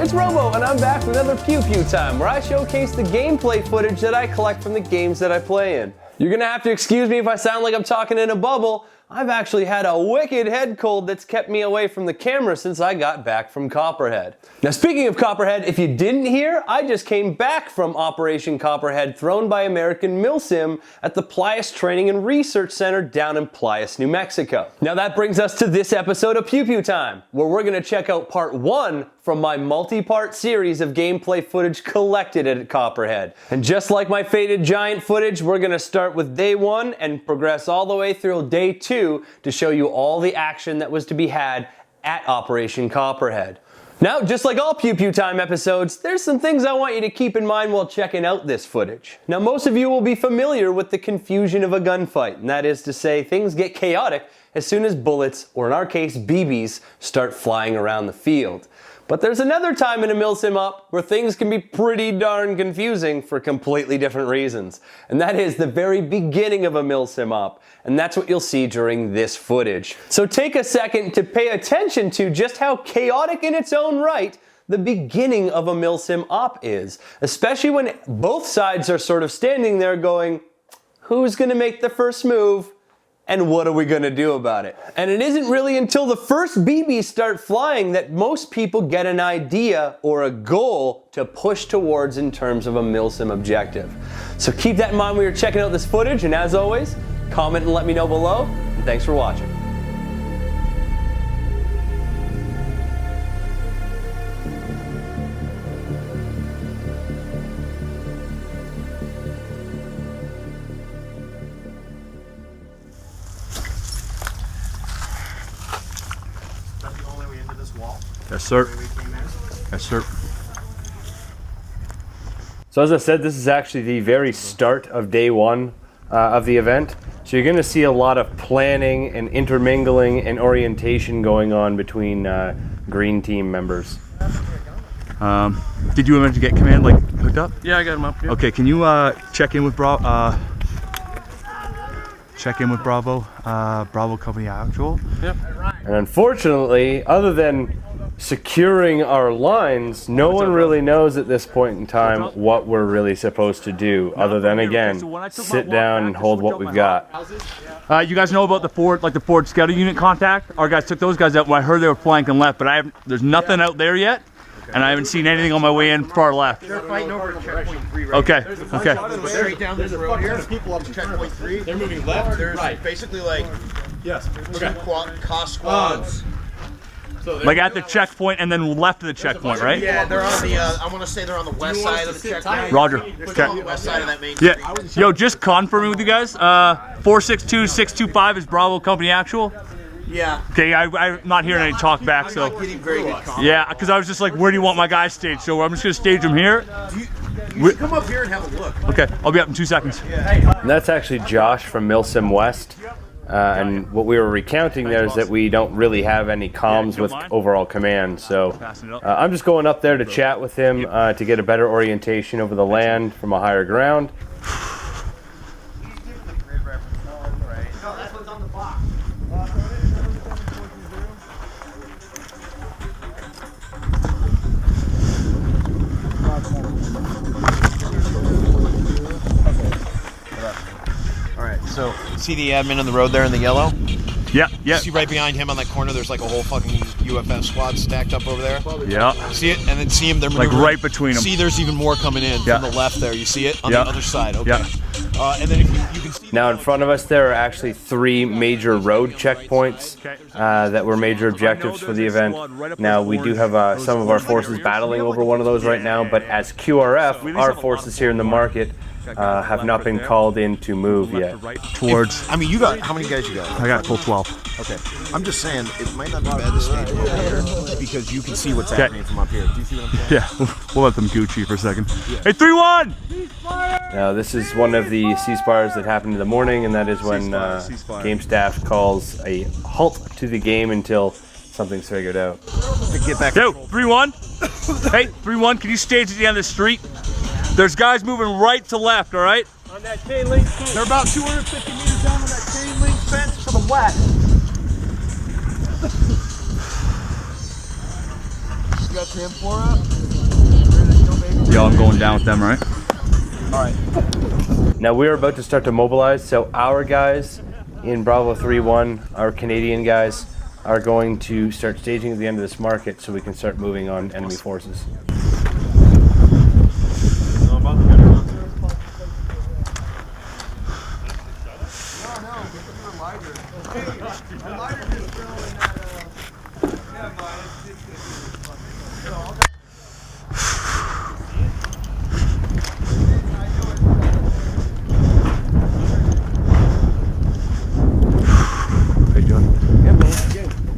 it's Robo, and I'm back with another Pew Pew time, where I showcase the gameplay footage that I collect from the games that I play in. You're gonna have to excuse me if I sound like I'm talking in a bubble. I've actually had a wicked head cold that's kept me away from the camera since I got back from Copperhead. Now speaking of Copperhead, if you didn't hear, I just came back from Operation Copperhead thrown by American Milsim at the Playas Training and Research Center down in Playas, New Mexico. Now that brings us to this episode of Pew Pew Time, where we're gonna check out part 1 from my multi-part series of gameplay footage collected at Copperhead. And just like my faded giant footage, we're gonna start with day 1 and progress all the way through day 2 to show you all the action that was to be had at Operation Copperhead. Now, just like all Pew Pew Time episodes, there's some things I want you to keep in mind while checking out this footage. Now, most of you will be familiar with the confusion of a gunfight, and that is to say, things get chaotic as soon as bullets, or in our case, BBs, start flying around the field. But there's another time in a Milsim op where things can be pretty darn confusing for completely different reasons. And that is the very beginning of a Milsim op. And that's what you'll see during this footage. So take a second to pay attention to just how chaotic in its own right the beginning of a Milsim op is. Especially when both sides are sort of standing there going, who's gonna make the first move? And what are we gonna do about it? And it isn't really until the first BBs start flying that most people get an idea or a goal to push towards in terms of a Milsim objective. So keep that in mind when you're checking out this footage, and as always, comment and let me know below, and thanks for watching. Yes, sir. Yes, sir. So as I said, this is actually the very start of day 1 of the event. So you're going to see a lot of planning and intermingling and orientation going on between green team members. Did you manage to get command like hooked up? Yeah, I got him up. Yeah. Okay, can you check in with Bravo? Bravo Company Actual. Yep. And unfortunately, other than securing our lines, no one really knows at this point in time what we're really supposed to do, other than again, sit down and hold what we've got. You guys know about the Ford Scouting Unit contact? Our guys took those guys out when I heard they were flanking left, but there's nothing out there yet, and I haven't seen anything on my way in far left. They're fighting over checkpoint 3 right Okay, now. okay. Straight down this road here. People up to checkpoint 3. They're moving left. There's basically like two cost squads. Like at the checkpoint and then left of the checkpoint, right? Yeah, they're on the, I want to say they're on the west side of the checkpoint. Roger. They're on the west side of that main Yeah. Yo, just confirming with you guys. 462-625 is Bravo Company Actual. Yeah. Okay, I'm not hearing any talk back, I'm so. not getting very good comments. Yeah, because I was just like, where do you want my guys staged? So I'm just going to stage them here. You can come up here and have a look. Okay, I'll be up in 2 seconds. And that's actually Josh from Milsim West. And what we were recounting there is that we don't really have any comms with overall command. So I'm just going up there to chat with him to get a better orientation over the land from a higher ground. So, see the admin on the road there in the yellow? Yeah, yeah. See right behind him on that corner, there's like a whole fucking UFF squad stacked up over there? Yeah. See it? And then see him, they're Like right between them. See, there's even more coming in from the left there. You see it? On the other side, okay. Yeah. And then if you can see... Now in front of us there are actually 3 major road checkpoints that were major objectives for the event. Now we do have some of our forces battling over one of those right now, but as QRF, our forces here in the market have not been called in to move yet. Towards. I mean, you got, how many guys you got? I got full 12. Okay. I'm just saying, it might not be bad to stage them over here because you can see what's happening from up here. Do you see what I'm saying? Yeah, we'll let them Gucci for a second. Hey, 3-1! Now this is one of the ceasefires that happened in the morning, and that is when game staff calls a halt to the game until something's figured out. Get back. Yo, 3-1. Hey, 3-1, can you stage at the end of the street? There's guys moving right to left, all right? On that chain link fence. They're about 250 meters down on that chain link fence to the west. You got your M4 up? Yo, I'm going down with them, right? Alright. Now we're about to start to mobilize, so our guys in Bravo 3-1, our Canadian guys, are going to start staging at the end of this market so we can start moving on enemy forces.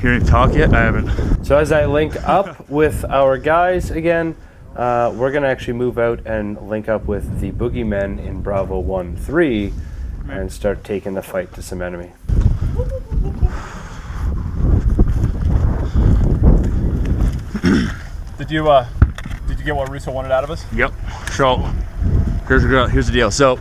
Hear any talk yet? I haven't. So as I link up with our guys again, we're going to actually move out and link up with the boogeymen in Bravo 1-3 and start taking the fight to some enemy. Did you get what Russo wanted out of us? Yep. So here's the deal. So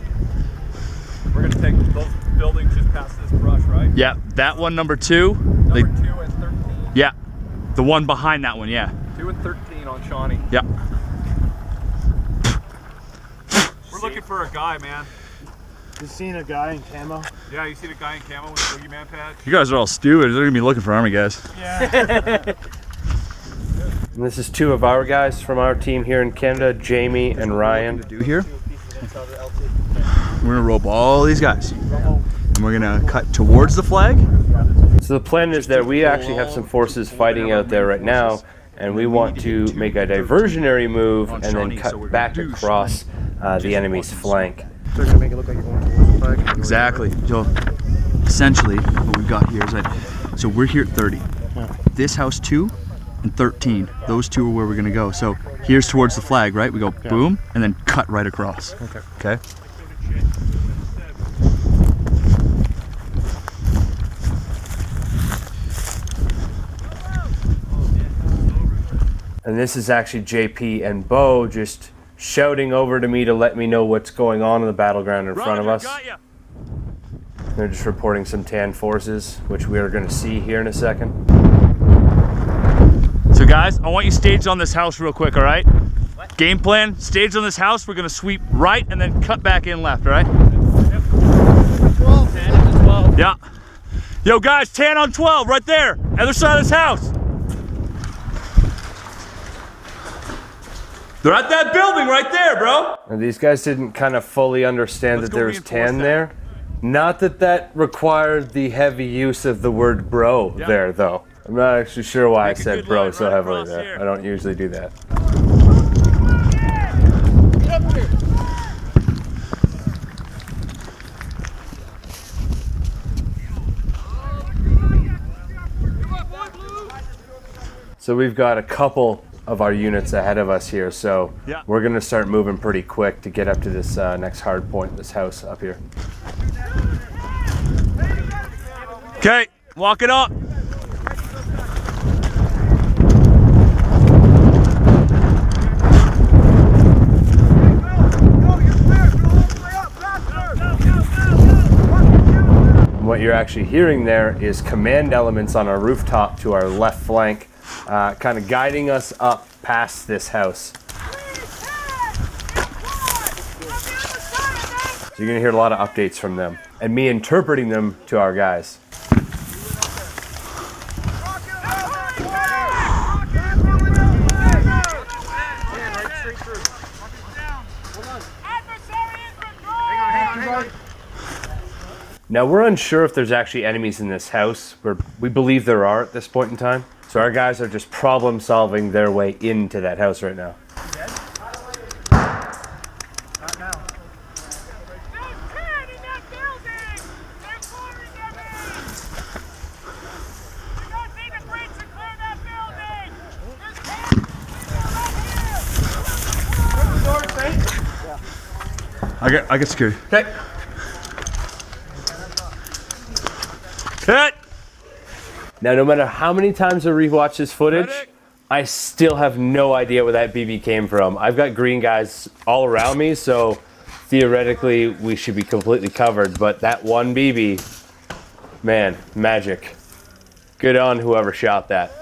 We're gonna take those buildings just past this brush, right? yeah, that one, number 2. Number 2 and 13. Yeah, the one behind that one. Yeah. 2 and 13 on Shawnee. Yeah. We're looking for a guy, man. You seen a guy in camo? Yeah, you see the guy in camo with the boogeyman patch? You guys are all stupid. They're gonna be looking for army guys. Yeah. And this is 2 of our guys from our team here in Canada, Jamie and Ryan. Here, we're gonna rope all these guys, and we're gonna cut towards the flag. So the plan is that we actually have some forces fighting out there right now, and we want to make a diversionary move and then cut back across the enemy's flank. They're gonna make it look like you're going towards the flag. Exactly. So essentially, what we've got here is that. So we're here at 30. This house 2 and 13. Those 2 are where we're gonna go. So here's towards the flag, right? We go boom, and then cut right across. Okay. Okay. And this is actually JP and Bo just shouting over to me to let me know what's going on in the battleground in front of us. They're just reporting some tan forces, which we are going to see here in a second. So guys, I want you staged on this house real quick, all right? What? Game plan, staged on this house. We're gonna sweep right and then cut back in left, all right? Yep. 12. 10 and 12. Yeah. Yo guys, 10 on 12, right there. Other side of this house. They're at that building right there, bro. And these guys didn't kind of fully understand that there was tan there. Not that that required the heavy use of the word bro there, though. I'm not actually sure why I said bro so heavily there. I don't usually do that. So we've got a couple of our units ahead of us here, so we're going to start moving pretty quick to get up to this next hard point, this house up here. Okay, walk it up. What you're actually hearing there is command elements on our rooftop to our left flank, kind of guiding us up past this house. So you're going to hear a lot of updates from them, and me interpreting them to our guys. Now we're unsure if there's actually enemies in this house. We believe there are at this point in time. So our guys are just problem solving their way into that house right now. I get secured. Okay. Cut! Now, no matter how many times I rewatch this footage, I still have no idea where that BB came from. I've got green guys all around me, so theoretically we should be completely covered, but that one BB, man, magic. Good on whoever shot that.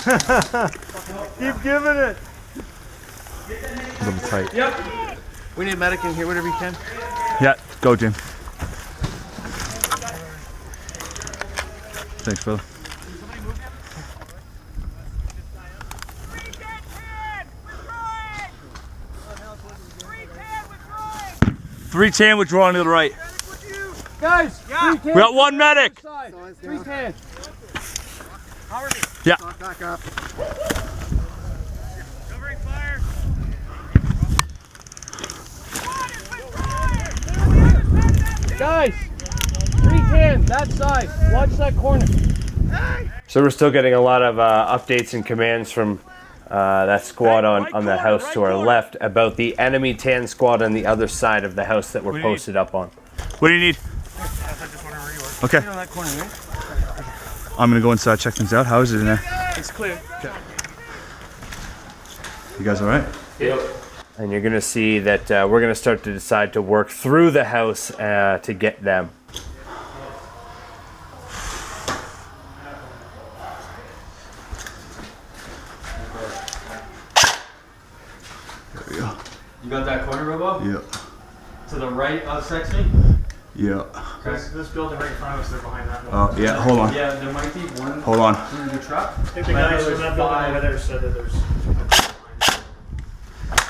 Keep giving it. A little tight. Yep. We need medic in here, whatever you can. Yeah, go, Jim. Thanks, brother. Three tan withdrawing to the right. Guys, We got one medic. 310. Yeah. Back up. Covering fire. Guys, 310, that side. Watch that corner. So we're still getting a lot of updates and commands from that squad on the house to our left about the enemy tan squad on the other side of the house that we're posted up on. What do you need? Okay. I'm gonna go inside, check things out. How is it in there? It's clear. Okay. You guys all right? Yep. And you're gonna see that we're gonna start to decide to work through the house to get them. There we go. You got that corner, Robo? Yep. To the right of section? Yep. This building right in front of us, they're behind that one. Oh, yeah, hold on. Yeah, there might be one Hold on. in the truck. I think the guys from that building over there said that there's...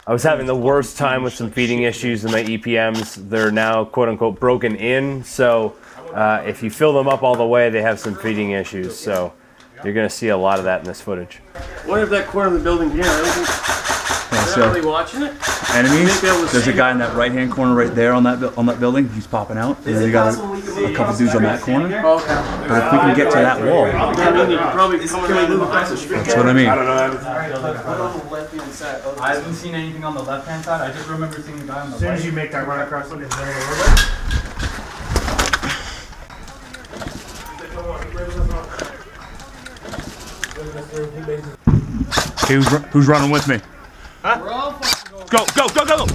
I was having the worst time with some feeding issues in my EPMs. They're now quote unquote broken in, so if you fill them up all the way, they have some feeding issues. So you're gonna see a lot of that in this footage. What if that corner of the building here? I don't think So, really watching it. enemies, there's a guy in that right-hand corner right there on that building. He's popping out. And then you got a couple dudes on that corner. But if we can get to that wall, that's what I mean. I haven't seen anything on the left-hand side. I just remember seeing the guy on the As soon right. as you make that run across the middle of the Okay, who's running with me? Huh? Go, go, go, go, go!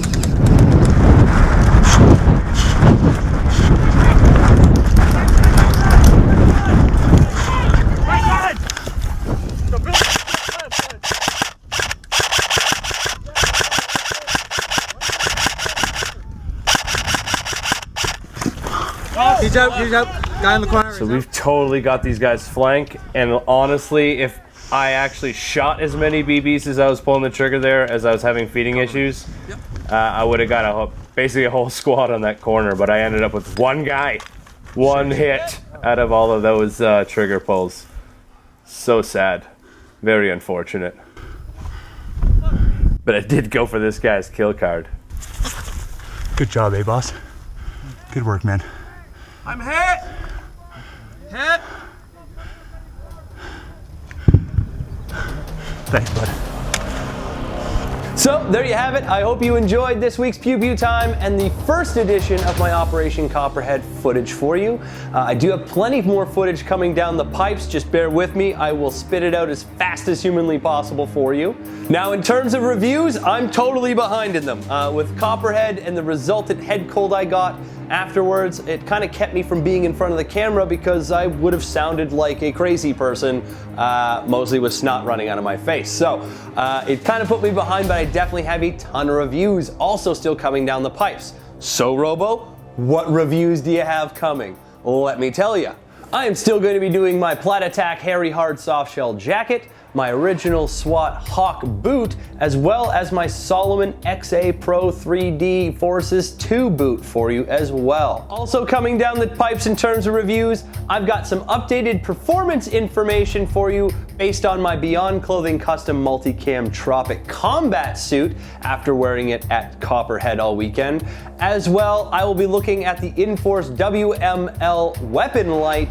He's out. Guy in the corner. So we've totally got these guys flanked, and honestly, if I actually shot as many BBs as I was pulling the trigger there as I was having feeding issues, I would have got basically a whole squad on that corner, but I ended up with one guy, one hit out of all of those trigger pulls. So sad. Very unfortunate. But I did go for this guy's kill card. Good job, boss. Good work, man. I'm hit! Hit! Thanks, bud. So there you have it. I hope you enjoyed this week's Pew Pew Time and the first edition of my Operation Copperhead footage for you. I do have plenty more footage coming down the pipes. Just bear with me. I will spit it out as fast as humanly possible for you. Now, in terms of reviews, I'm totally behind in them. With Copperhead and the resultant head cold I got afterwards, it kind of kept me from being in front of the camera because I would have sounded like a crazy person, mostly with snot running out of my face. So it kind of put me behind, but I definitely have a ton of reviews also still coming down the pipes. So Robo, what reviews do you have coming? Let me tell you. I am still going to be doing my Platatac Harry Hard softshell jacket, my original SWAT HAWK boot, as well as my Salomon XA Pro 3D Forces 2 boot for you as well. Also coming down the pipes in terms of reviews, I've got some updated performance information for you based on my Beyond Clothing Custom Multicam Tropic Combat suit after wearing it at Copperhead all weekend. As well, I will be looking at the Inforce WML weapon light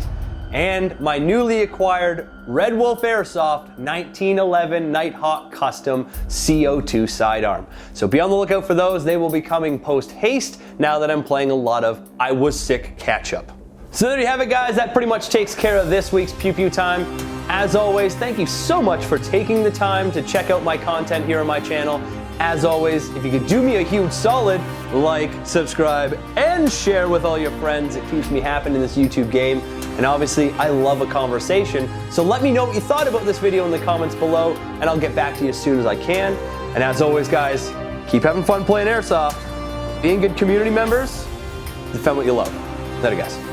and my newly acquired Red Wolf Airsoft 1911 Nighthawk Custom CO2 sidearm. So be on the lookout for those. They will be coming post haste now that I'm playing a lot of I Was Sick catch up. So there you have it, guys. That pretty much takes care of this week's Pew Pew Time. As always, thank you so much for taking the time to check out my content here on my channel. As always, if you could do me a huge solid, like, subscribe, and share with all your friends. It keeps me happy in this YouTube game. And obviously, I love a conversation. So let me know what you thought about this video in the comments below, and I'll get back to you as soon as I can. And as always, guys, keep having fun playing Airsoft, being good community members, defend what you love. Later, guys.